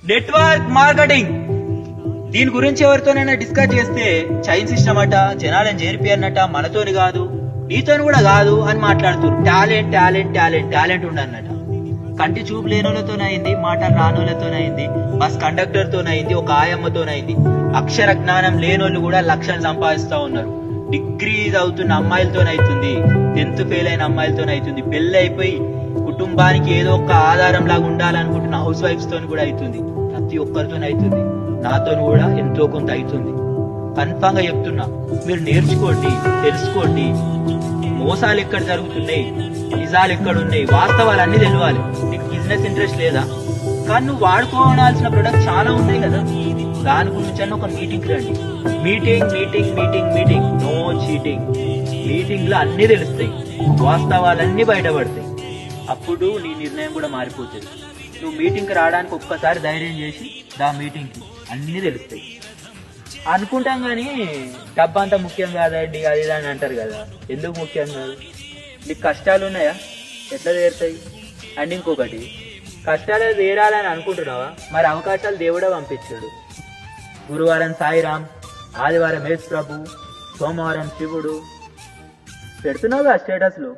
Network marketing దీని గురించి ఎవరితోనైనా డిస్కస్ చేస్తే చైన్ సిస్టమ్ అట, జనాలను చేరిపోయారన్నట, మనతోని కాదు నీతోని కూడా కాదు అని మాట్లాడుతున్నారు. టాలెంట్ టాలెంట్ టాలెంట్ టాలెంట్ ఉండన్నట. కంటి చూపు లేనోళ్ళతోనైంది, మాటలు రానోళ్ళతోనైంది, బస్ కండక్టర్ తోనైంది, ఒక ఆయమ్మతోనైంది. అక్షర జ్ఞానం లేనోళ్ళు కూడా లక్షలు సంపాదిస్తా ఉన్నారు. డిగ్రీ చదువుతున్న అమ్మాయిలతోనైతుంది, 10th ఫెయిల్ అయిన అమ్మాయిలతోనైతుంది. పెళ్లి అయిపోయి కుటుంబానికి ఏదో ఒక ఆధారం లాగా ఉండాలనుకుంటున్న హౌస్ వైఫ్స్ తోని కూడా అవుతుంది. ప్రతి ఒక్కరితో అవుతుంది. నాతో కూడా ఎంతో కొంత అవుతుంది. కన్ఫామ్ గా చెప్తున్నా, మీరు నేర్చుకోండి, తెలుసుకోండి. మోసాలు ఎక్కడ జరుగుతున్నాయి, నిజాలు ఎక్కడ ఉన్నాయి, వాస్తవాలు అన్ని తెలియాలి. నీకు బిజినెస్ ఇంట్రెస్ట్ లేదా? కానీ నువ్వు వాడుకోవాల్సిన ప్రొడక్ట్ చాలా ఉన్నాయి కదా. దాని గురించి అన్న ఒక మీటింగ్ రండి. Meeting meeting meeting meeting, no cheating. Meeting లో అన్ని తెలుస్తాయి, వాస్తవాలన్నీ బయటపడతాయి. అప్పుడు నీ నిర్ణయం కూడా మారిపోతుంది. నువ్వు మీటింగ్కి రావడానికి ఒక్కసారి ధైర్యం చేసి దా మీటింగ్కి అన్ని తెలుస్తాయి. అనుకుంటాం కానీ డబ్బు అంతా ముఖ్యం కాదండి, అది ఇది అని అంటారు కదా. ఎందుకు ముఖ్యం కాదు? నీకు కష్టాలు ఉన్నాయా? ఎట్లా తీరుతాయి? అండ్ ఇంకొకటి, కష్టాలు తీరాలని అనుకుంటున్నావా? మరి అవకాశాలు దేవుడే పంపించాడు. గురువారం సాయిరామ్, ఆదివారం యేసు ప్రభు, సోమవారం శివుడు. పెడుతున్నావుగా స్టేటస్లు.